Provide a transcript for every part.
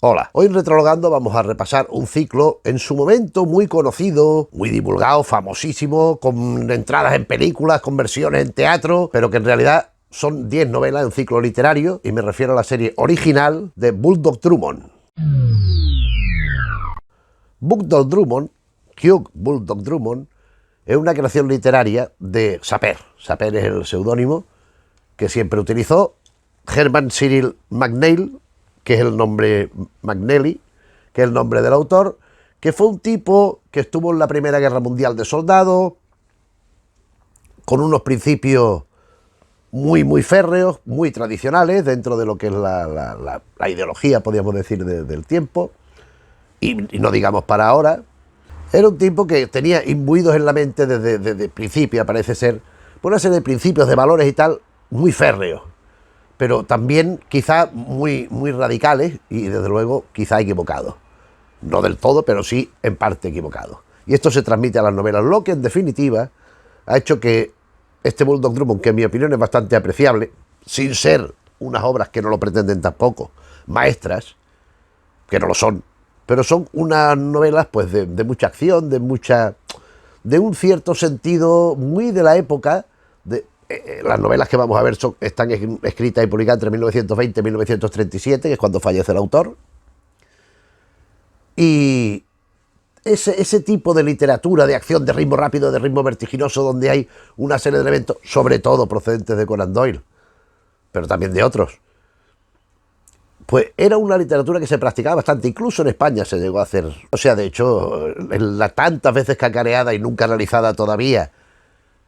Hola, hoy en Retrologando vamos a repasar un ciclo en su momento muy conocido, muy divulgado, famosísimo, con entradas en películas, con versiones en teatro, pero que en realidad son 10 novelas en un ciclo literario, y me refiero a la serie original de Bulldog Drummond. Bulldog Drummond, Hugh Bulldog Drummond, es una creación literaria de Sapper. Sapper es el seudónimo que siempre utilizó. Herman Cyril McNeill, que es el nombre McNally, que es el nombre del autor, que fue un tipo que estuvo en la Primera Guerra Mundial de soldado, con unos principios muy férreos, muy tradicionales, dentro de lo que es la ideología, podríamos decir, del tiempo, y no digamos para ahora. Era un tipo que tenía imbuidos en la mente desde principio, parece ser, por una serie de principios, de valores y tal, muy férreos, pero también quizá muy radicales y desde luego quizá equivocados. No del todo, pero sí en parte equivocados. Y esto se transmite a las novelas, lo que en definitiva ha hecho que este Bulldog Drummond, que en mi opinión es bastante apreciable, sin ser unas obras que no lo pretenden tampoco, maestras, que no lo son, pero son unas novelas pues de mucha acción, de un cierto sentido muy de la época. Las novelas que vamos a ver están escritas y publicadas entre 1920 y 1937, que es cuando fallece el autor. Y ese tipo de literatura, de acción, de ritmo rápido, de ritmo vertiginoso, donde hay una serie de elementos, sobre todo procedentes de Conan Doyle, pero también de otros, pues era una literatura que se practicaba bastante. Incluso en España se llegó a hacer. O sea, de hecho, en la tantas veces cacareada y nunca realizada todavía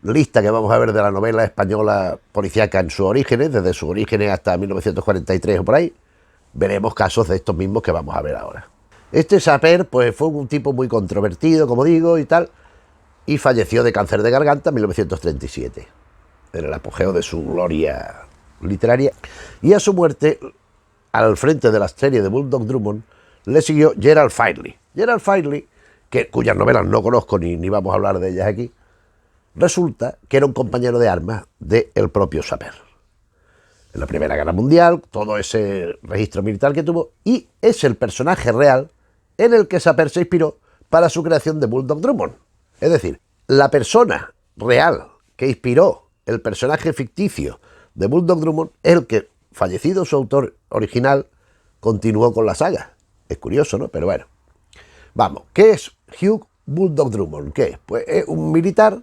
lista que vamos a ver de la novela española policíaca en sus orígenes, desde sus orígenes hasta 1943 o por ahí, veremos casos de estos mismos que vamos a ver ahora. Este Sapper pues fue un tipo muy controvertido, como digo, y tal, y falleció de cáncer de garganta en 1937, en el apogeo de su gloria literaria. Y a su muerte, al frente de la serie de Bulldog Drummond, le siguió Gerald Firely. Gerald Firely, cuyas novelas no conozco ni vamos a hablar de ellas aquí, resulta que era un compañero de armas del propio Sapper. En la Primera Guerra Mundial, todo ese registro militar que tuvo, y es el personaje real en el que Sapper se inspiró para su creación de Bulldog Drummond. Es decir, la persona real que inspiró el personaje ficticio de Bulldog Drummond es el que, fallecido su autor original, continuó con la saga. Es curioso, ¿no? Pero bueno. Vamos, ¿qué es Hugh Bulldog Drummond? ¿Qué es? Pues es un militar,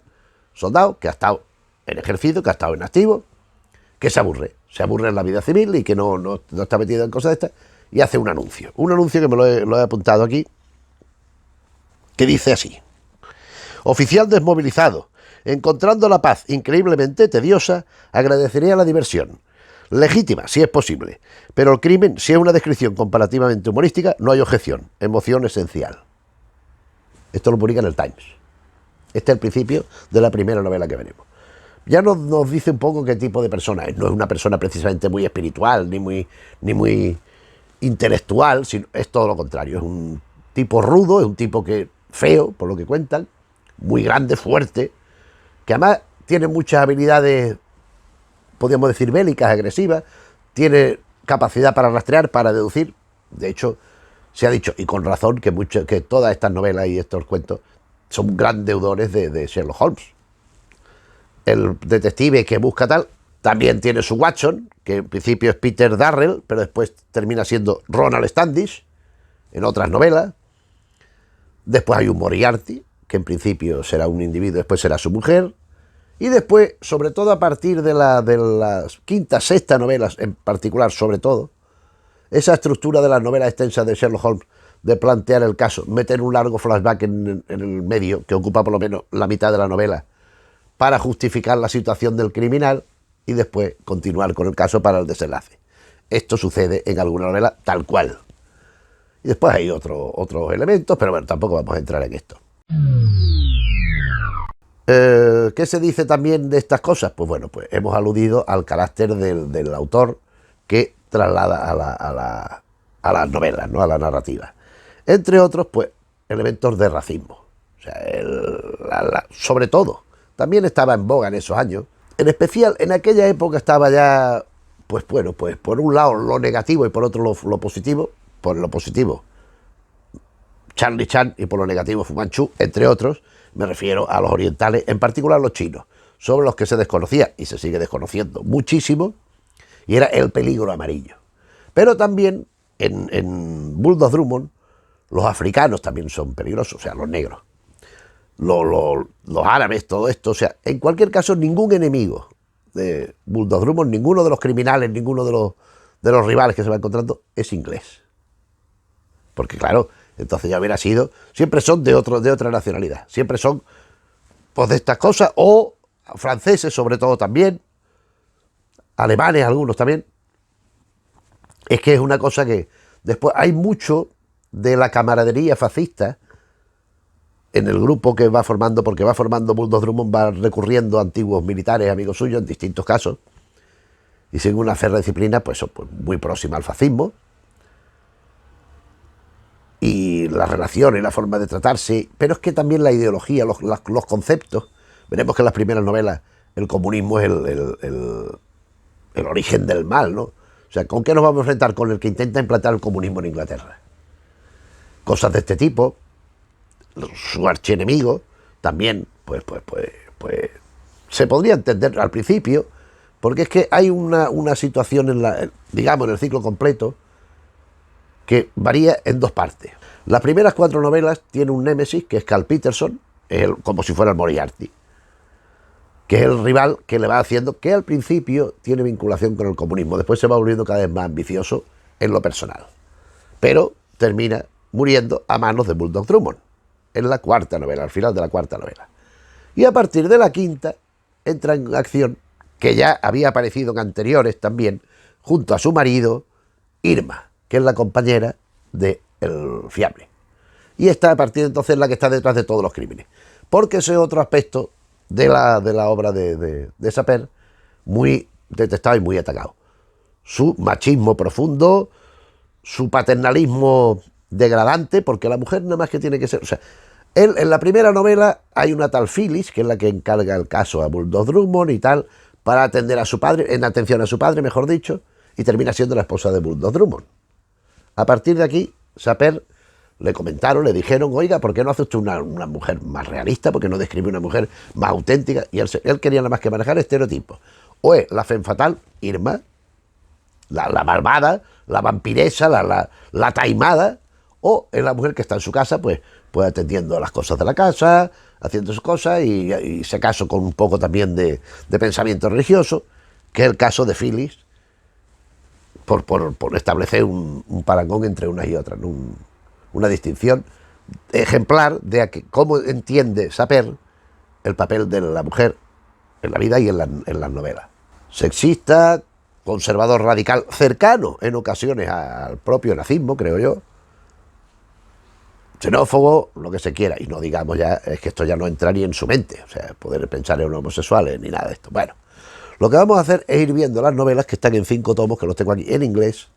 soldado, que ha estado en ejército, que ha estado en activo, que se aburre en la vida civil y que no está metido en cosas de estas, y hace un anuncio que me lo he apuntado aquí, que dice así: oficial desmovilizado, encontrando la paz increíblemente tediosa, agradecería la diversión, legítima si es posible, pero el crimen, si es una descripción comparativamente humorística, no hay objeción, emoción esencial. Esto lo publica en el Times. Este es el principio de la primera novela que veremos. Ya nos dice un poco qué tipo de persona es. No es una persona precisamente muy espiritual, ni muy intelectual, sino es todo lo contrario. Es un tipo rudo, es un tipo feo, por lo que cuentan, muy grande, fuerte, que además tiene muchas habilidades, podríamos decir, bélicas, agresivas, tiene capacidad para rastrear, para deducir. De hecho, se ha dicho, y con razón, que todas estas novelas y estos cuentos son grandes deudores de Sherlock Holmes. El detective que busca tal también tiene su Watson, que en principio es Peter Darrell, pero después termina siendo Ronald Standish en otras novelas. Después hay un Moriarty, que en principio será un individuo, después será su mujer. Y después, sobre todo a partir de las quinta, sexta novelas en particular, sobre todo, esa estructura de las novelas extensas de Sherlock Holmes, de plantear el caso, meter un largo flashback en el medio, que ocupa por lo menos la mitad de la novela, para justificar la situación del criminal, y después continuar con el caso para el desenlace. Esto sucede en alguna novela tal cual. Y después hay otros elementos, pero bueno, tampoco vamos a entrar en esto. ¿Qué se dice también de estas cosas? Pues bueno, pues hemos aludido al carácter del autor que traslada a las novelas, ¿no? A la narrativa. Entre otros, pues, elementos de racismo. O sea, sobre todo, también estaba en boga en esos años. En especial, en aquella época estaba ya, pues bueno, pues por un lado lo negativo y por otro lo positivo. por lo positivo Charlie Chan y por lo negativo Fu Manchu, entre otros. Me refiero a los orientales, en particular los chinos, sobre los que se desconocía y se sigue desconociendo muchísimo, y era el peligro amarillo. Pero también en Bulldog Drummond los africanos también son peligrosos, o sea, los negros, los árabes, todo esto. O sea, en cualquier caso, ningún enemigo de Bulldog Drummond, ninguno de los criminales, ninguno de los rivales que se va encontrando es inglés. Porque claro, entonces ya hubiera sido, siempre son de otra nacionalidad, siempre son pues de estas cosas, o franceses sobre todo también, alemanes algunos también. Es que es una cosa que después hay mucho de la camaradería fascista en el grupo que va formando, porque va formando Bulldog Drummond, va recurriendo a antiguos militares, amigos suyos, en distintos casos, y siguen una férrea disciplina pues muy próxima al fascismo, y la relación y la forma de tratarse, pero es que también la ideología, los conceptos. Veremos que en las primeras novelas el comunismo es el origen del mal, ¿no? O sea, ¿con qué nos vamos a enfrentar? Con el que intenta implantar el comunismo en Inglaterra. Cosas de este tipo. Su archienemigo también, pues se podría entender al principio, porque es que hay una situación digamos, en el ciclo completo, que varía en dos partes. Las primeras 4 novelas tienen un némesis, que es Carl Peterson, como si fuera el Moriarty, que es el rival que le va haciendo, que al principio tiene vinculación con el comunismo, después se va volviendo cada vez más ambicioso en lo personal, pero termina muriendo a manos de Bulldog Drummond, en la 4ª novela, al final de la 4ª novela. Y a partir de la 5ª entra en acción, que ya había aparecido en anteriores también, junto a su marido, Irma, que es la compañera del fiable. Y esta a partir de entonces es la que está detrás de todos los crímenes. Porque ese es otro aspecto de la obra de Sapir, muy detestado y muy atacado. Su machismo profundo, su paternalismo degradante, porque la mujer nada más que tiene que ser... O sea, él, en la primera novela hay una tal Phyllis, que es la que encarga el caso a Bulldog Drummond y tal, para atender a su padre, en atención a su padre, mejor dicho, y termina siendo la esposa de Bulldog Drummond. A partir de aquí, Sapir le comentaron, le dijeron, oiga, ¿por qué no hace usted una mujer más realista? ¿Por qué no describe una mujer más auténtica? Y él quería nada más que manejar estereotipos. O es la femme fatal, Irma, la malvada, la vampiresa, la taimada, o es la mujer que está en su casa, pues atendiendo a las cosas de la casa, haciendo sus cosas, y se casó con un poco también de pensamiento religioso, que es el caso de Phyllis, por establecer un parangón entre una y otra, ¿no? Una distinción ejemplar de cómo entiende Sapir el papel de la mujer en la vida y en las novelas. Sexista, conservador radical, cercano en ocasiones al propio nazismo, creo yo, xenófobo, lo que se quiera, y no digamos ya, es que esto ya no entra ni en su mente, o sea, poder pensar en homosexuales ni nada de esto. Bueno, lo que vamos a hacer es ir viendo las novelas, que están en 5 tomos, que los tengo aquí en inglés,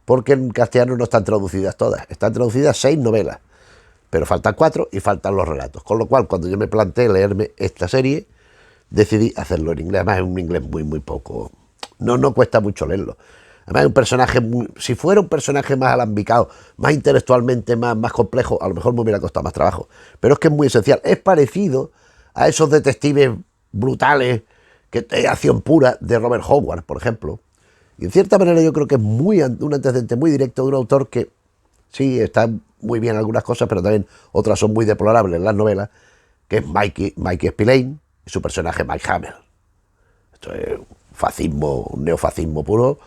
porque en castellano no están traducidas todas. Están traducidas 6 novelas, pero faltan 4 y faltan los relatos. Con lo cual, cuando yo me planteé leerme esta serie, decidí hacerlo en inglés. Además, es un inglés muy poco... No cuesta mucho leerlo. Además, es un personaje si fuera un personaje más alambicado, más intelectualmente más complejo, a lo mejor me hubiera costado más trabajo. Pero es que es muy esencial. Es parecido a esos detectives brutales, que es acción pura, de Robert Howard, por ejemplo. Y en cierta manera yo creo que es un antecedente muy directo de un autor que sí está muy bien en algunas cosas, pero también otras son muy deplorables en las novelas, que es Mikey Spillane y su personaje Mike Hammer. Esto es un neofascismo puro.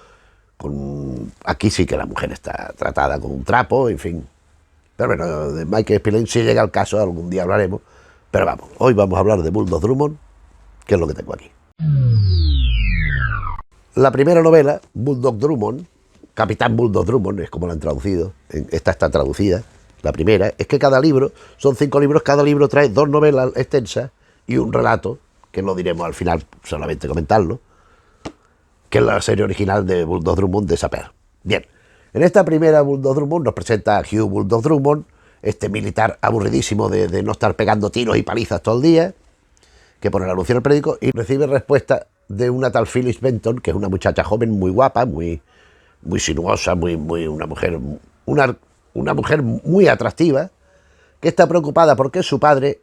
Aquí sí que la mujer está tratada con un trapo, en fin. Pero bueno, de Mikey Spillane, si llega el caso, algún día hablaremos. Pero vamos, hoy vamos a hablar de Bulldog Drummond, que es lo que tengo aquí. La primera novela, Bulldog Drummond, Capitán Bulldog Drummond, es como la han traducido, esta está traducida, la primera, es que cada libro, son 5 libros, cada libro trae 2 novelas extensas y un relato, que lo diremos al final, solamente comentarlo, que es la serie original de Bulldog Drummond de Sapir. Bien, en esta primera Bulldog Drummond nos presenta a Hugh Bulldog Drummond, este militar aburridísimo de no estar pegando tiros y palizas todo el día, que pone el anuncio en el periódico y recibe respuesta de una tal Phyllis Benton, que es una muchacha joven muy guapa, muy sinuosa, una mujer una mujer muy atractiva que está preocupada porque su padre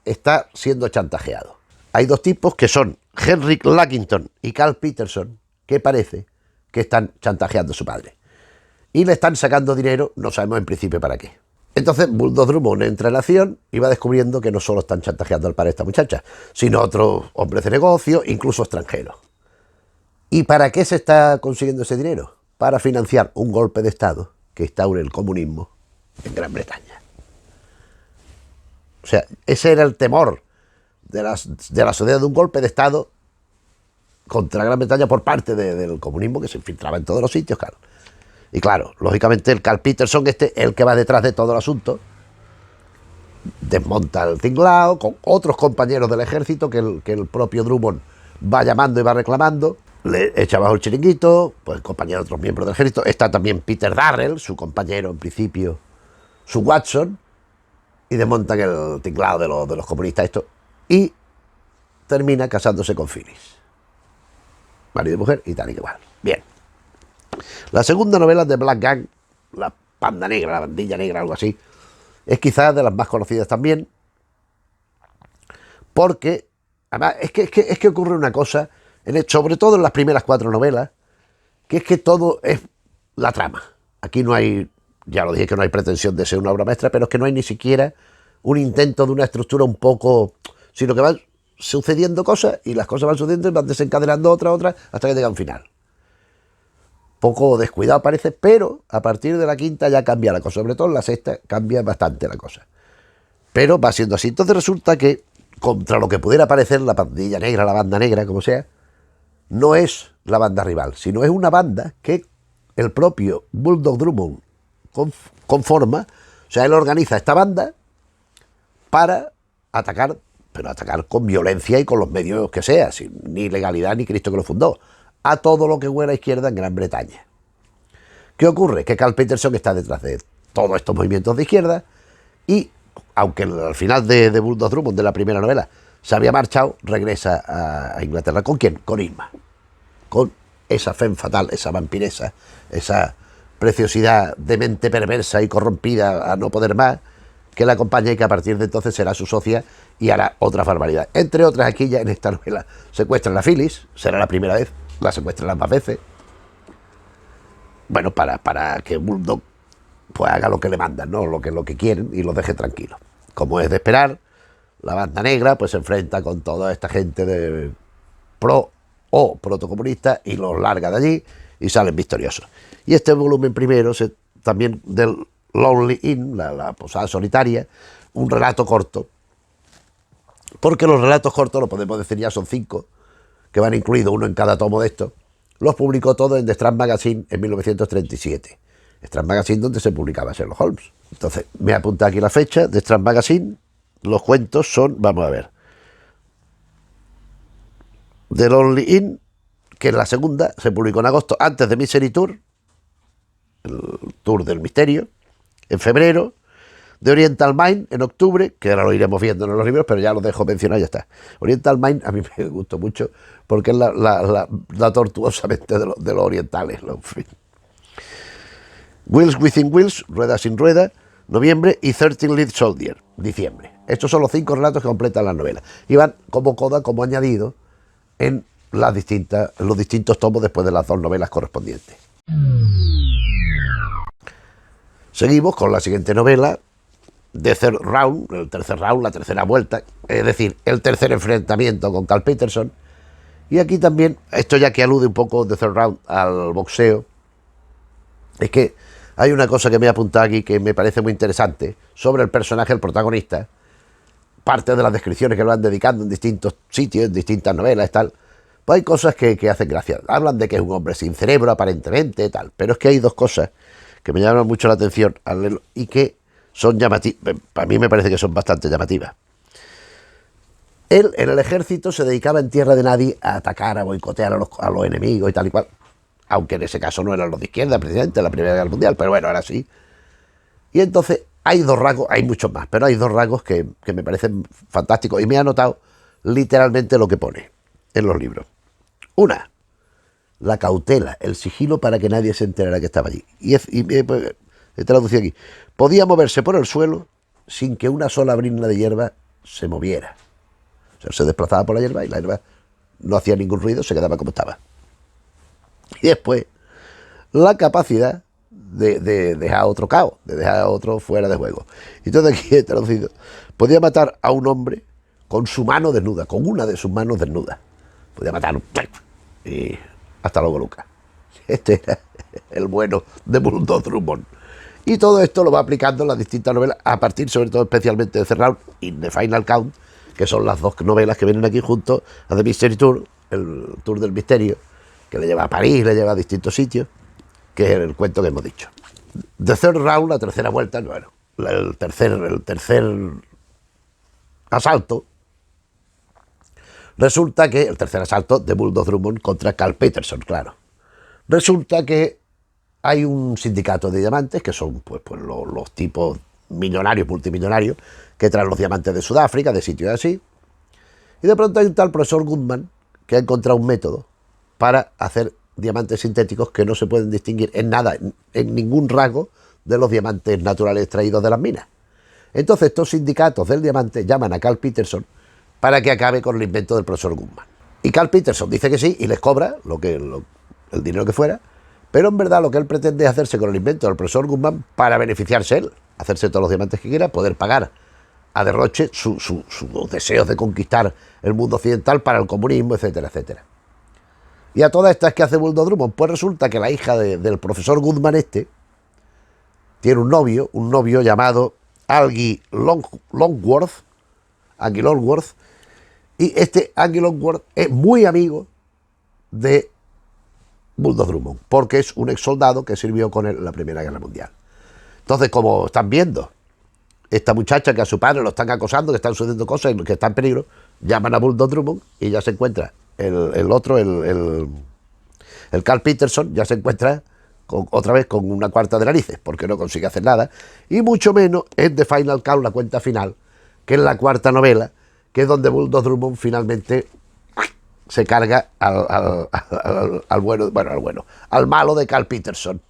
está siendo chantajeado. Hay dos tipos que son Henrik Lackington y Carl Peterson, que parece que están chantajeando a su padre. Y le están sacando dinero, no sabemos en principio para qué. Entonces Bulldog Drummond entra en la acción y va descubriendo que no solo están chantajeando al padre de esta muchacha, sino otros hombres de negocio, incluso extranjeros. ¿Y para qué se está consiguiendo ese dinero? Para financiar un golpe de Estado que instaure el comunismo en Gran Bretaña. O sea, ese era el temor de la sociedad, de un golpe de Estado contra Gran Bretaña por parte del comunismo que se infiltraba en todos los sitios, claro. Y claro, lógicamente el Carl Peterson, el que va detrás de todo el asunto, desmonta el tinglao con otros compañeros del ejército que el propio Drummond va llamando y va reclamando, le echa bajo el chiringuito, pues compañeros de otros miembros del ejército. Está también Peter Darrell, su compañero en principio, su Watson, y desmontan el tinglao de los comunistas esto, y termina casándose con Phyllis, marido y mujer y tal y igual. Bien. La segunda novela de Black Gang, la panda negra, la bandilla negra, algo así, es quizás de las más conocidas también, porque además es que ocurre una cosa, sobre todo en las primeras 4 novelas, que es que todo es la trama. Aquí no hay, ya lo dije que no hay pretensión de ser una obra maestra, pero es que no hay ni siquiera un intento de una estructura un poco, sino que van sucediendo cosas y las cosas van sucediendo y van desencadenando otra hasta que llega a un final. Poco descuidado parece, pero a partir de la 5ª ya cambia la cosa, sobre todo en la 6ª cambia bastante la cosa. Pero va siendo así. Entonces resulta que, contra lo que pudiera parecer la pandilla negra, la banda negra, como sea, no es la banda rival, sino es una banda que el propio Bulldog Drummond conforma. O sea, él organiza esta banda para atacar, pero atacar con violencia y con los medios que sea, sin ni legalidad ni Cristo que lo fundó, a todo lo que huele a izquierda en Gran Bretaña. ¿Qué ocurre? Que Carl Peterson está detrás de todos estos movimientos de izquierda y, aunque al final de Bulldog Drummond, de la primera novela, se había marchado, regresa a Inglaterra. ¿Con quién? Con Irma. Con esa femme fatal, esa vampiresa, esa preciosidad de mente perversa y corrompida a no poder más, que la acompaña y que a partir de entonces será su socia y hará otras barbaridades. Entre otras, aquí ya en esta novela secuestran a Phyllis, será la primera vez, la secuestran las más veces. Bueno, para que Bulldog pues haga lo que le mandan, ¿no? Lo que quieren y los deje tranquilos. Como es de esperar, la banda negra pues se enfrenta con toda esta gente de pro o protocomunista y los larga de allí y salen victoriosos. Y este volumen primero, también del Lonely Inn, la posada solitaria, un relato corto, porque los relatos cortos, lo podemos decir ya, son 5, que van incluidos, uno en cada tomo de estos. Los publicó todos en The Strand Magazine en 1937. Strand Magazine, donde se publicaba Sherlock Holmes. Entonces, me apunta aquí la fecha de Strand Magazine. Los cuentos son, vamos a ver, The Lonely Inn, que es la segunda, se publicó en agosto, antes de Mystery Tour, el tour del misterio, en febrero. De Oriental Mind en octubre, que ahora lo iremos viendo en los libros, pero ya lo dejo mencionar y ya está. Oriental Mind a mí me gustó mucho porque es la tortuosamente de los orientales. En fin. Wheels Within Wheels, Rueda sin Rueda, noviembre, y 13 Lead Soldier, diciembre. Estos son los 5 relatos que completan las novelas. Y van como coda, como añadido, en los distintos tomos después de las 2 novelas correspondientes. Seguimos con la siguiente novela, The Third Round, el tercer round, la tercera vuelta, es decir, el tercer enfrentamiento con Carl Peterson. Y aquí también, esto ya que alude un poco The Third Round al boxeo, es que hay una cosa que me he apuntado aquí que me parece muy interesante sobre el personaje, el protagonista, parte de las descripciones que lo van dedicando en distintos sitios, en distintas novelas, tal. Pues hay cosas que hacen gracia. Hablan de que es un hombre sin cerebro, aparentemente, tal. Pero es que hay 2 cosas que me llaman mucho la atención al leerlo y que son llamativas. Para mí me parece que son bastante llamativas. Él en el ejército se dedicaba en tierra de nadie a atacar, a boicotear a los enemigos y tal y cual. Aunque en ese caso no eran los de izquierda, precisamente, en la Primera Guerra Mundial, pero bueno, ahora sí. Y entonces hay 2 rasgos, hay muchos más, pero hay 2 rasgos que me parecen fantásticos y me he anotado literalmente lo que pone en los libros. La cautela, el sigilo para que nadie se enterara que estaba allí. Pues, he traducido aquí, podía moverse por el suelo sin que una sola brizna de hierba se moviera. O sea, se desplazaba por la hierba y la hierba no hacía ningún ruido, se quedaba como estaba. Y después, la capacidad de dejar a otro caos, de dejar a otro fuera de juego. Entonces aquí he traducido, podía matar a un hombre con su mano desnuda, con una de sus manos desnudas. Podía matar y hasta luego, Lucas. Este era el bueno de Bulldog Drummond. Y todo esto lo va aplicando en las distintas novelas, a partir sobre todo especialmente de The Round y The Final Count, que son las dos novelas que vienen aquí junto a The Mystery Tour, el Tour del Misterio, que le lleva a París, le lleva a distintos sitios, que es el cuento que hemos dicho. The Third Round, la tercera vuelta, bueno, el tercer asalto, resulta que, el tercer asalto de Bulldog Drummond contra Carl Peterson, claro. Resulta que hay un sindicato de diamantes, que son pues los tipos millonarios, multimillonarios, que traen los diamantes de Sudáfrica, de sitios así. Y de pronto hay un tal profesor Goodman que ha encontrado un método para hacer diamantes sintéticos que no se pueden distinguir en nada, en ningún rasgo de los diamantes naturales extraídos de las minas. Entonces estos sindicatos del diamante llaman a Carl Peterson para que acabe con el invento del profesor Goodman. Y Carl Peterson dice que sí y les cobra el dinero que fuera, pero en verdad lo que él pretende es hacerse con el invento del profesor Goodman para beneficiarse él, hacerse todos los diamantes que quiera, poder pagar a derroche sus deseos de conquistar el mundo occidental para el comunismo, etcétera, etcétera. Y a todas estas que hace Bulldog Drummond, pues resulta que la hija del profesor Goodman tiene un novio llamado Algy Longworth, y este Algy Longworth es muy amigo de Bulldog Drummond, porque es un ex soldado que sirvió con él en la Primera Guerra Mundial. Entonces, como están viendo, esta muchacha que a su padre lo están acosando, que están sucediendo cosas, que está en peligro, llaman a Bulldog Drummond y ya se encuentra el Carl Peterson, ya se encuentra otra vez con una cuarta de narices, porque no consigue hacer nada, y mucho menos en The Final Count, la cuenta final, que es la cuarta novela, que es donde Bulldog Drummond finalmente se carga al malo de Carl Peterson.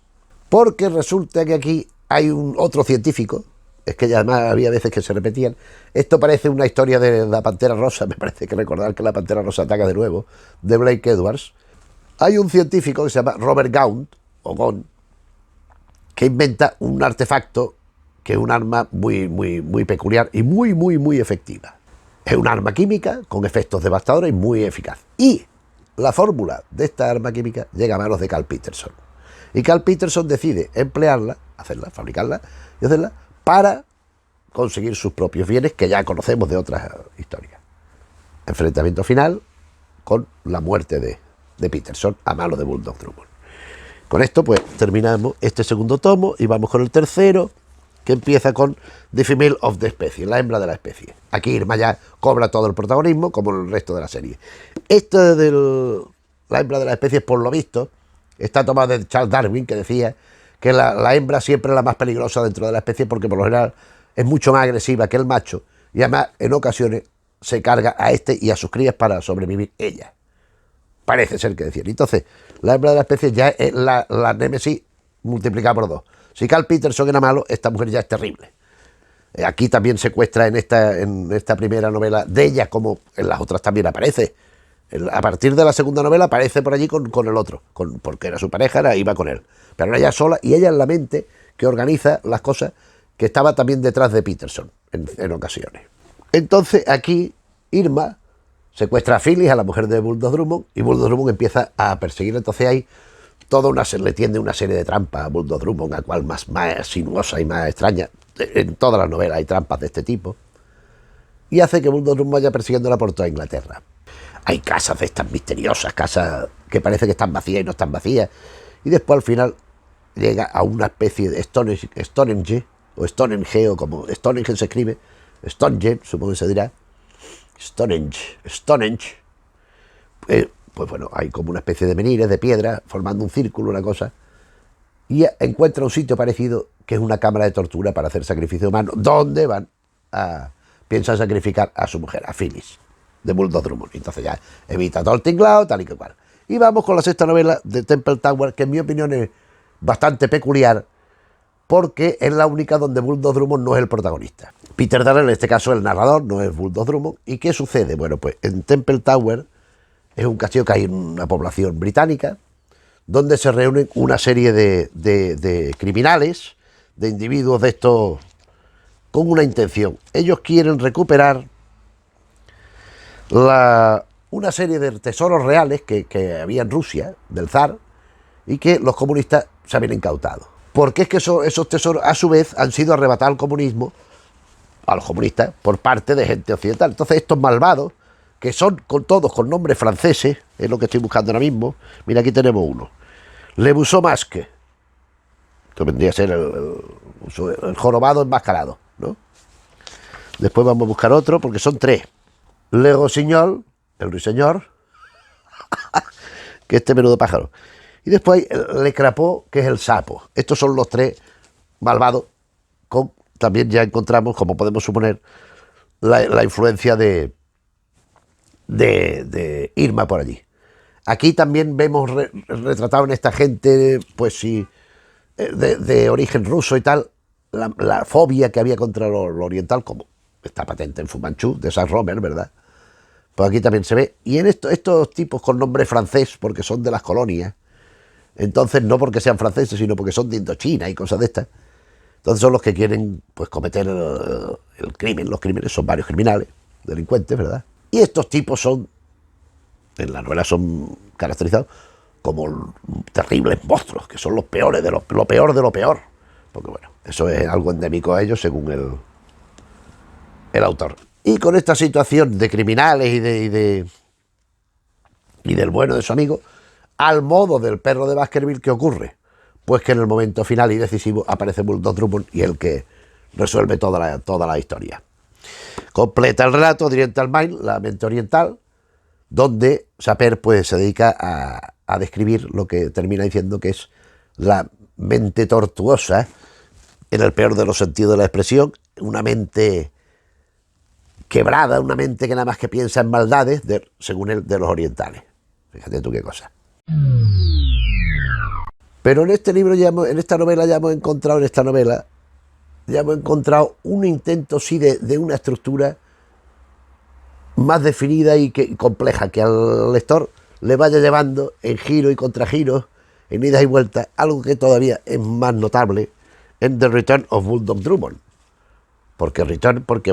Porque resulta que aquí hay otro científico, es que ya además había veces que se repetían. Esto parece una historia de la Pantera Rosa, me parece que recordar que la Pantera Rosa ataca de nuevo, de Blake Edwards. Hay un científico que se llama Robert Gaunt, que inventa un artefacto que es un arma muy peculiar y muy efectiva. Es un arma química con efectos devastadores y muy eficaz. Y la fórmula de esta arma química llega a manos de Carl Peterson. Y Carl Peterson decide emplearla, fabricarla y hacerla para conseguir sus propios bienes, que ya conocemos de otras historias. Enfrentamiento final con la muerte de Peterson a mano de Bulldog Drummond. Con esto pues terminamos este segundo tomo y vamos con el tercero, que empieza con The Female of the Species, la hembra de la especie. Aquí Irma ya cobra todo el protagonismo, como el resto de la serie. Esto de la hembra de la especie, por lo visto, está tomado de Charles Darwin, que decía que la hembra siempre es la más peligrosa dentro de la especie, porque por lo general es mucho más agresiva que el macho, y además en ocasiones se carga a este y a sus crías para sobrevivir ella. Parece ser que decían. Entonces, la hembra de la especie ya es la némesis multiplicada por 2. Si Carl Peterson era malo, esta mujer ya es terrible. Aquí también secuestra en esta primera novela de ella, como en las otras también aparece. A partir de la segunda novela aparece por allí con el otro, porque era su pareja, iba con él. Pero era ella sola, y ella es la mente que organiza las cosas, que estaba también detrás de Peterson en ocasiones. Entonces aquí Irma secuestra a Phyllis, a la mujer de Bulldog Drummond, y Bulldog Drummond empieza a perseguir. Entonces hay le tiende una serie de trampas a Bulldog Drummond, a cual más sinuosa y más extraña. En todas las novelas hay trampas de este tipo. Y hace que Bulldog Drummond vaya persiguiéndola por toda Inglaterra. Hay casas de estas misteriosas, casas que parece que están vacías y no están vacías. Y después al final llega a una especie de Stonehenge, o Stonehenge, o como Stonehenge se escribe, Stonehenge, supongo que se dirá, Stonehenge. Pues bueno, hay como una especie de menires de piedra formando un círculo, una cosa, y encuentra un sitio parecido que es una cámara de tortura para hacer sacrificio humano, donde piensan sacrificar a su mujer, a Phyllis, de Bulldog Drummond. Entonces ya evita todo el tinglado, tal y que cual. Y vamos con la sexta novela de Temple Tower, que en mi opinión es bastante peculiar, porque es la única donde Bulldog Drummond no es el protagonista. Peter Darrell, en este caso el narrador, no es Bulldog Drummond. ¿Y qué sucede? Bueno, pues en Temple Tower es un castillo que hay en una población británica, donde se reúnen una serie de criminales, de individuos de estos, con una intención. Ellos quieren recuperar una serie de tesoros reales que había en Rusia, del zar, y que los comunistas se habían incautado. Porque es que esos tesoros, a su vez, han sido arrebatados al comunismo, a los comunistas, por parte de gente occidental. Entonces estos malvados, que son todos con nombres franceses, es lo que estoy buscando ahora mismo. Mira, aquí tenemos uno. Le Busó Masque, que vendría a ser el jorobado enmascarado, ¿no? Después vamos a buscar otro, porque son tres. Le Rossignol, el ruiseñor, que este menudo pájaro. Y después hay Le Crapaud, que es el sapo. Estos son los tres malvados. También ya encontramos, como podemos suponer, la influencia de Irma por allí. Aquí también vemos retratado en esta gente, pues sí, de origen ruso y tal, la fobia que había contra lo oriental, como está patente en Fu Manchu, de Saint-Romer, ¿verdad? Pues aquí también se ve. Y en estos tipos con nombre francés, porque son de las colonias, entonces no porque sean franceses, sino porque son de Indochina y cosas de estas, entonces son los que quieren pues cometer el crimen. Los crímenes son varios criminales, delincuentes, ¿verdad? Y estos tipos son, en la novela son caracterizados como terribles monstruos, que son los peores de lo peor de lo peor. Porque bueno, eso es algo endémico a ellos según el autor. Y con esta situación de criminales y del bueno de su amigo, al modo del perro de Baskerville, ¿qué ocurre? Pues que en el momento final y decisivo aparece Bulldog Drummond y el que resuelve toda la historia. Completa el relato Oriental Mind, la mente oriental, donde Sapir pues se dedica a describir lo que termina diciendo que es la mente tortuosa, en el peor de los sentidos de la expresión, una mente quebrada, una mente que nada más que piensa en maldades, según él, de los orientales. Fíjate tú qué cosa. Pero en este libro, en esta novela ya hemos encontrado un intento sí de una estructura más definida y compleja, que al lector le vaya llevando en giros y contragiros, en idas y vueltas, algo que todavía es más notable en The Return of Bulldog Drummond. Porque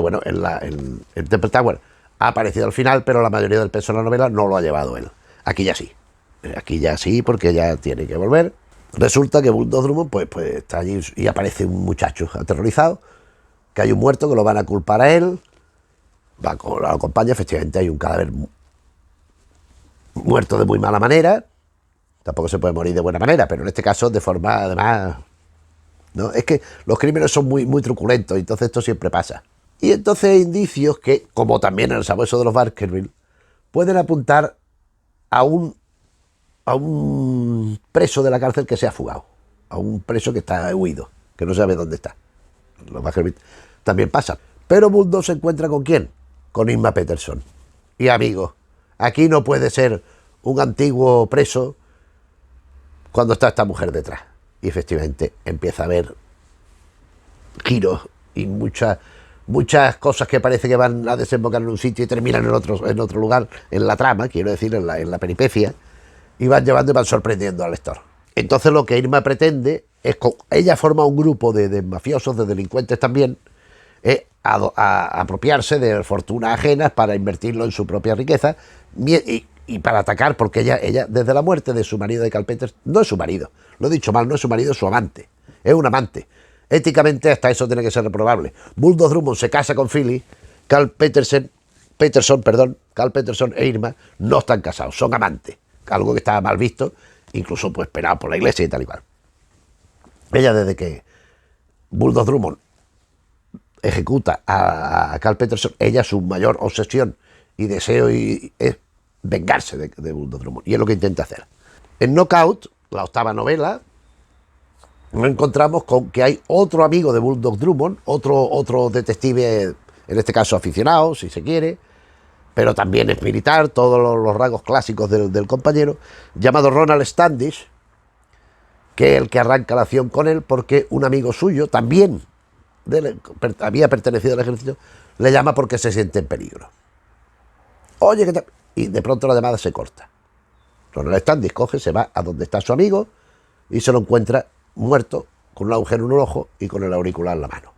bueno, en Temple Tower ha aparecido al final, pero la mayoría del peso de la novela no lo ha llevado él. Aquí ya sí, porque ya tiene que volver. Resulta que Bulldog Drummond pues está allí y aparece un muchacho aterrorizado, que hay un muerto que lo van a culpar a él. Lo acompaña, efectivamente hay un cadáver muerto de muy mala manera. Tampoco se puede morir de buena manera, pero en este caso de forma, además, ¿no? Es que los crímenes son muy, muy truculentos, entonces esto siempre pasa. Y entonces hay indicios que, como también en el sabueso de los Baskerville, pueden apuntar a un preso de la cárcel que se ha fugado, a un preso que está huido, que no sabe dónde está. Los Baskerville también pasa. Pero Bulldog se encuentra ¿con quién? Con Irma Peterson. Y amigos, aquí no puede ser un antiguo preso cuando está esta mujer detrás. Y efectivamente empieza a haber giros y muchas cosas que parece que van a desembocar en un sitio y terminan en otro lugar, en la trama, quiero decir, en la peripecia, y van llevando y van sorprendiendo al lector. Entonces lo que Irma pretende es, ella forma un grupo de mafiosos, de delincuentes también, a apropiarse de fortunas ajenas para invertirlo en su propia riqueza y para atacar, porque ella desde la muerte de su marido de Carl Peterson, no es su marido, lo he dicho mal, no es su marido, es su amante, es un amante. Éticamente hasta eso tiene que ser reprobable. Bulldog Drummond se casa con Phyllis, Carl Peterson e Irma no están casados, son amantes, algo que estaba mal visto, incluso pues penado por la iglesia y tal y cual. Ella, desde que Bulldog Drummond ejecuta a Carl Peterson, ella su mayor obsesión y deseo es vengarse de Bulldog Drummond, y es lo que intenta hacer. En Knockout, la octava novela, nos encontramos con que hay otro amigo de Bulldog Drummond, otro detective, en este caso aficionado, si se quiere, pero también es militar, todos los rasgos clásicos del compañero, llamado Ronald Standish, que es el que arranca la acción con él, porque un amigo suyo, también había pertenecido al ejército, le llama porque se siente en peligro. Oye, ¿qué tal? Y de pronto la llamada se corta. Ronald Standish coge, se va a donde está su amigo y se lo encuentra muerto, con un agujero en un ojo y con el auricular en la mano.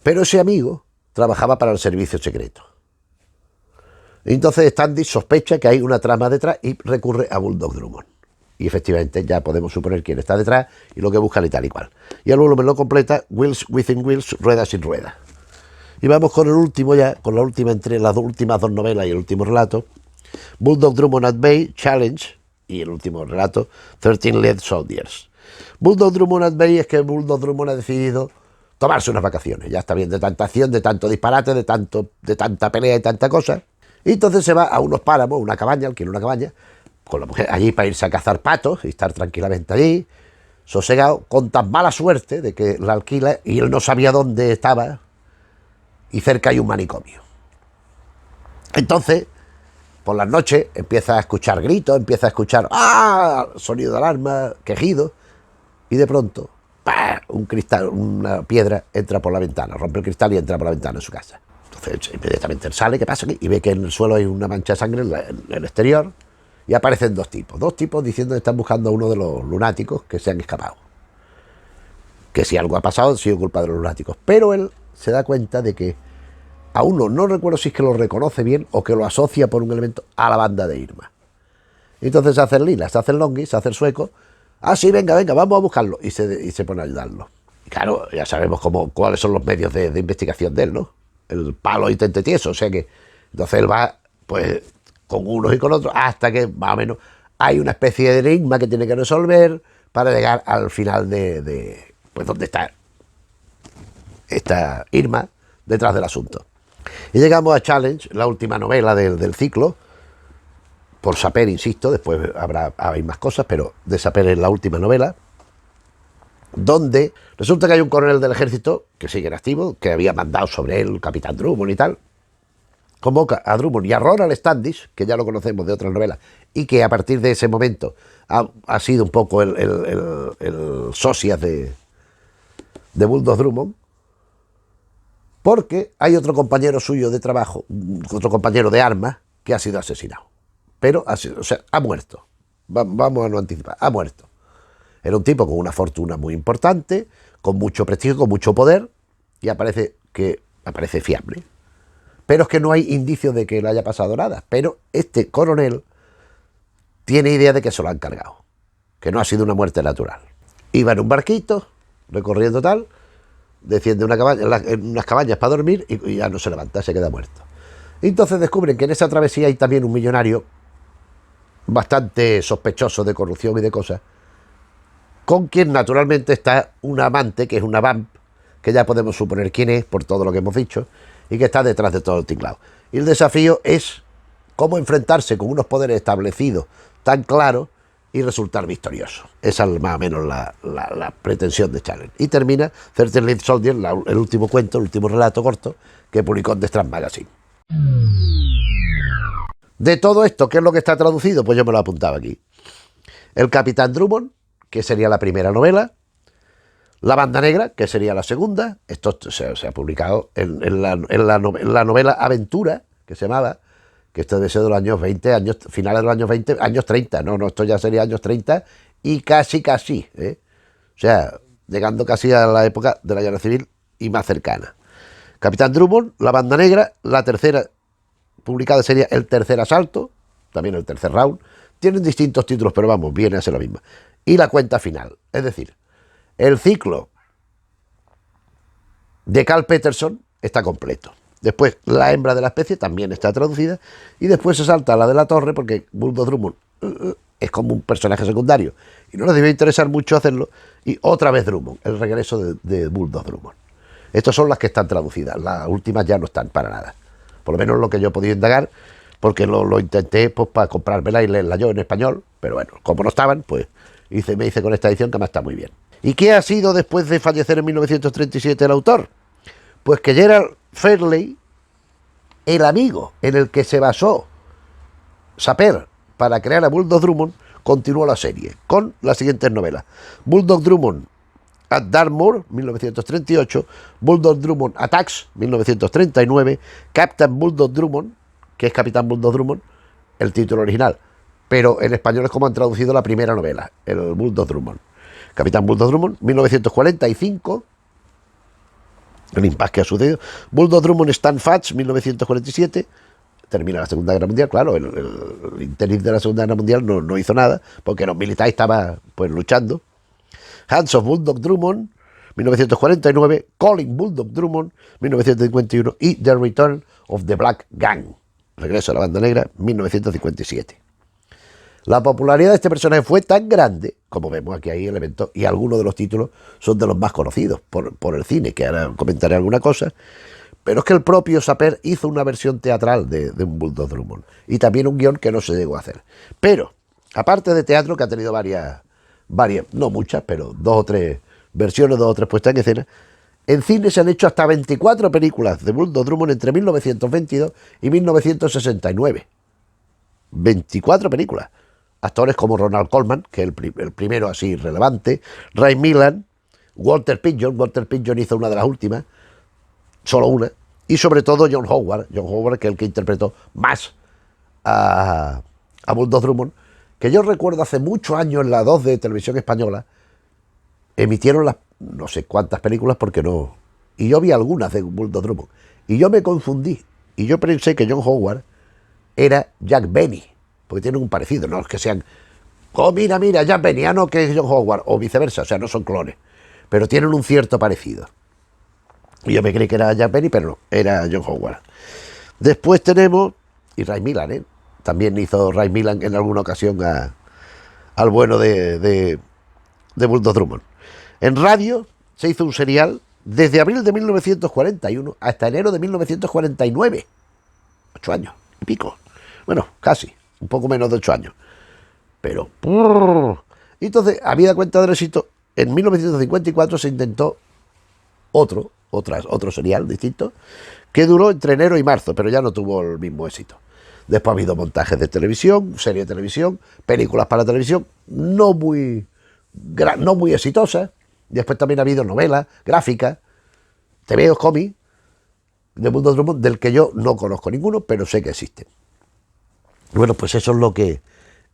Pero ese amigo trabajaba para el servicio secreto. Entonces Standish sospecha que hay una trama detrás y recurre a Bulldog Drummond. Y efectivamente ya podemos suponer quién está detrás y lo que buscan y tal y cual. Y el volumen lo completa Wheels Within Wheels, Ruedas sin Ruedas. Y vamos con el último ya, con la última entre las últimas dos novelas y el último relato. Bulldog Drummond at Bay, Challenge, y el último relato, 13 Lead Soldiers. Bulldog Drummond at Bay es que Bulldog Drummond ha decidido tomarse unas vacaciones. Ya está bien de tanta acción, de tanto disparate, de tanta pelea y tanta cosa. Y entonces se va a unos páramos, una cabaña, alquila una cabaña, con la mujer allí para irse a cazar patos y estar tranquilamente allí, sosegado, con tan mala suerte de que la alquila y él no sabía dónde estaba y cerca hay un manicomio. Entonces, por las noches empieza a escuchar gritos, empieza a escuchar sonido de alarma, quejidos, y de pronto, ¡pah!, un cristal, una piedra entra por la ventana, rompe el cristal y entra por la ventana de su casa. Entonces inmediatamente él sale, ¿qué pasa aquí? Y ve que en el suelo hay una mancha de sangre en el exterior y aparecen dos tipos diciendo que están buscando a uno de los lunáticos que se han escapado. Que si algo ha pasado ha sido culpa de los lunáticos. Pero él se da cuenta de que a uno, no recuerdo si es que lo reconoce bien o que lo asocia por un elemento a la banda de Irma. Entonces se hace el lila, se hace el longi, se hace el sueco. Sí, venga, vamos a buscarlo. Y se pone a ayudarlo. Y claro, ya sabemos cuáles son los medios de investigación de él, ¿no? El palo y tente tieso, o sea que entonces él va pues con unos y con otros hasta que más o menos hay una especie de enigma que tiene que resolver para llegar al final de pues donde está esta Irma detrás del asunto. Y llegamos a Challenge, la última novela del ciclo, por Sapper, insisto, después hay más cosas, pero de Sapper es la última novela, donde resulta que hay un coronel del ejército que sigue en activo, que había mandado sobre él el capitán Drummond y tal, convoca a Drummond y a Ronald Standish, que ya lo conocemos de otras novelas, y que a partir de ese momento ha sido un poco el socias de Bulldog Drummond, porque hay otro compañero suyo de trabajo, otro compañero de armas, que ha sido asesinado. Pero ha muerto. Vamos a no anticipar, ha muerto. Era un tipo con una fortuna muy importante, con mucho prestigio, con mucho poder, y aparece fiable. Pero es que no hay indicios de que le haya pasado nada. Pero este coronel tiene idea de que se lo han cargado, que no ha sido una muerte natural. Iba en un barquito, recorriendo tal, desciende en unas cabañas para dormir y ya no se levanta, se queda muerto. Y entonces descubren que en esa travesía hay también un millonario bastante sospechoso de corrupción y de cosas, con quien naturalmente está una amante, que es una vamp, que ya podemos suponer quién es, por todo lo que hemos dicho, y que está detrás de todo el tinglado. Y el desafío es cómo enfrentarse con unos poderes establecidos tan claros y resultar victorioso. Esa es más o menos la pretensión de Challenge. Y termina 13 Lead Soldiers, el último cuento, el último relato corto, que publicó en The Strand Magazine. De todo esto, ¿qué es lo que está traducido? Pues yo me lo apuntaba aquí. El Capitán Drummond, que sería la primera novela. La Banda Negra, que sería la segunda. Esto se ha publicado en la novela Aventura, que se llamaba, que esto debe ser de los años 20, finales de los años 20, años 30. No, esto ya sería años 30 y casi, ¿eh? O sea, llegando casi a la época de la Guerra Civil y más cercana. Capitán Drummond, La Banda Negra, la tercera publicada sería El Tercer Asalto, también El Tercer Round. Tienen distintos títulos, pero vamos, viene a ser la misma. Y La Cuenta Final, es decir, el ciclo de Carl Peterson está completo. Después, La Hembra de la Especie también está traducida. Y después se salta a la de la Torre, porque Bulldog Drummond es como un personaje secundario. Y no nos debe interesar mucho hacerlo. Y otra vez Drummond, el regreso de Bulldog Drummond. Estas son las que están traducidas. Las últimas ya no están para nada. Por lo menos lo que yo he podido indagar, porque lo intenté pues para comprármela y leerla yo en español. Pero bueno, como no estaban, pues me hice con esta edición, que me está muy bien. ¿Y qué ha sido después de fallecer en 1937 el autor? Pues que Gerald Fairley, el amigo en el que se basó Sapper para crear a Bulldog Drummond, continuó la serie con las siguientes novelas: Bulldog Drummond at Dartmoor, 1938, Bulldog Drummond Attacks, 1939, Captain Bulldog Drummond, que es Capitán Bulldog Drummond, el título original, pero en español es como han traducido la primera novela, el Bulldog Drummond. Capitán Bulldog Drummond, 1945, el impasse que ha sucedido. Bulldog Drummond Stand Fast, 1947, termina la Segunda Guerra Mundial. Claro, el interim de la Segunda Guerra Mundial no hizo nada, porque los militares estaban pues luchando. Hands of Bulldog Drummond, 1949, Colin Bulldog Drummond, 1951, y The Return of the Black Gang, Regreso a la Banda Negra, 1957. La popularidad de este personaje fue tan grande, como vemos aquí hay elementos, y algunos de los títulos son de los más conocidos por el cine, que ahora comentaré alguna cosa, pero es que el propio Sapper hizo una versión teatral de un Bulldog Drummond, y también un guión que no se llegó a hacer. Pero, aparte de teatro, que ha tenido varias, no muchas, pero 2 o 3 versiones, 2 o 3 puestas en escena, en cine se han hecho hasta 24 películas de Bulldog Drummond entre 1922 y 1969. 24 películas. Actores como Ronald Colman, que es el primero así relevante, Ray Milland, Walter Pidgeon hizo una de las últimas, solo una, y sobre todo John Howard, que es el que interpretó más a Bulldog Drummond, que yo recuerdo hace muchos años en la 2 de Televisión Española, emitieron las no sé cuántas películas porque no, y yo vi algunas de Bulldog Drummond, y yo me confundí, y yo pensé que John Howard era Jack Benny, porque tienen un parecido, no es que sean, oh mira, Jack Benny, no que es John Howard, o viceversa, o sea, no son clones, pero tienen un cierto parecido. Y yo me creí que era Jack Benny, pero no, era John Howard. Después tenemos, y Ray Milland, también hizo Ray Milland en alguna ocasión al bueno de Bulldog Drummond. En radio se hizo un serial desde abril de 1941 hasta enero de 1949. 8 años y pico. Bueno, casi, un poco menos de 8 años. Pero, entonces, habida cuenta del éxito, en 1954 se intentó otro serial distinto, que duró entre enero y marzo, pero ya no tuvo el mismo éxito. Después ha habido montajes de televisión, series de televisión, películas para televisión, no muy exitosas. Después también ha habido novelas, gráficas, TVOs, cómics de Bulldog Drummond, del que yo no conozco ninguno, pero sé que existen. Bueno, pues eso es lo que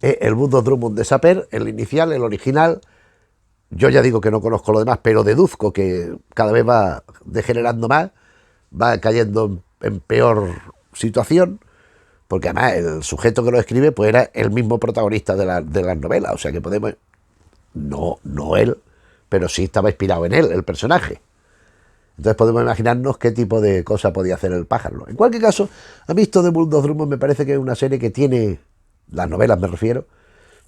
es el Bulldog Drummond de Sapper, el inicial, el original. Yo ya digo que no conozco lo demás, pero deduzco que cada vez va degenerando más, va cayendo en peor situación, porque además el sujeto que lo escribe pues era el mismo protagonista de las novelas, o sea que podemos, no él, pero sí estaba inspirado en él, el personaje. Entonces podemos imaginarnos qué tipo de cosa podía hacer el pájaro. En cualquier caso, a mí esto de Bulldog Drummond me parece que es una serie que tiene, las novelas me refiero,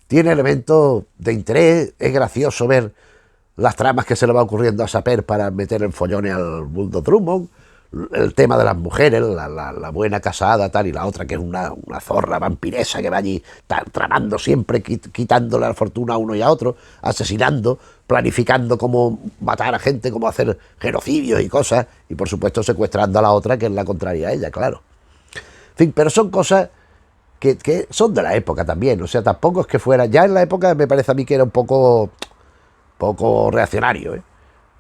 tiene elementos de interés, es gracioso ver las tramas que se le va ocurriendo a Sapper para meter en follones al Bulldog Drummond, el tema de las mujeres, la buena casada tal y la otra que es una zorra vampiresa que va allí tramando siempre, quitándole la fortuna a uno y a otro, asesinando, planificando cómo matar a gente, cómo hacer genocidios y cosas, y por supuesto secuestrando a la otra que es la contraria a ella, claro. En fin, pero son cosas que son de la época también, o sea, tampoco es que fuera, ya en la época me parece a mí que era un poco reaccionario,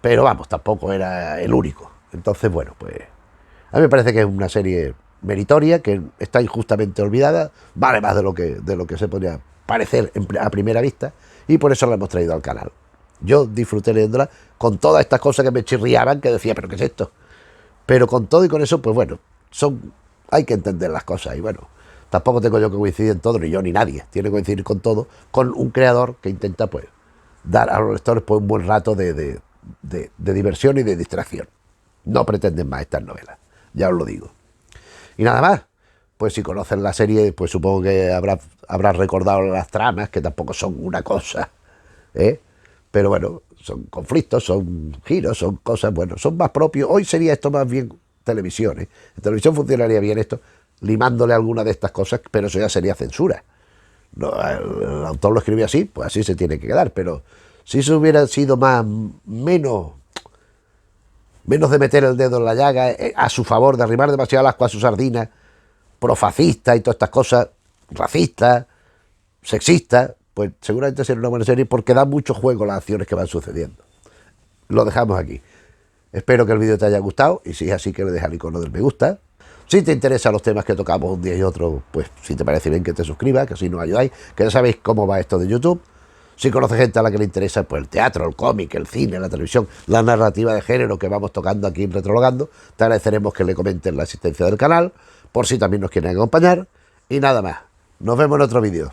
pero vamos, tampoco era el único. Entonces, bueno, pues a mí me parece que es una serie meritoria, que está injustamente olvidada, vale más de lo que se podría parecer a primera vista, y por eso la hemos traído al canal. Yo disfruté leyéndola con todas estas cosas que me chirriaban, que decía, ¿pero qué es esto? Pero con todo y con eso, pues bueno, hay que entender las cosas, y bueno, tampoco tengo yo que coincidir en todo, ni yo ni nadie, tiene que coincidir con todo, con un creador que intenta, pues, dar a los lectores pues, un buen rato de diversión y de distracción. No pretenden más estas novelas, ya os lo digo. Y nada más, pues si conocen la serie, pues supongo que habrás recordado las tramas, que tampoco son una cosa, pero bueno, son conflictos, son giros, son cosas, bueno, son más propios. Hoy sería esto más bien televisión, En televisión funcionaría bien esto, limándole alguna de estas cosas, pero eso ya sería censura. No, el autor lo escribió así, pues así se tiene que quedar, pero si eso hubiera sido menos de meter el dedo en la llaga, a su favor, de arrimar demasiado el asco a su sardina, profascista y todas estas cosas, racistas, sexistas, pues seguramente será una buena serie porque da mucho juego las acciones que van sucediendo. Lo dejamos aquí. Espero que el vídeo te haya gustado y si es así que le dejas el icono del me gusta. Si te interesan los temas que tocamos un día y otro, pues si te parece bien que te suscribas, que así nos ayudáis, que ya sabéis cómo va esto de YouTube. Si conoces gente a la que le interesa pues el teatro, el cómic, el cine, la televisión, la narrativa de género que vamos tocando aquí en Retrologando, te agradeceremos que le comenten la existencia del canal, por si también nos quieren acompañar. Y nada más, nos vemos en otro vídeo.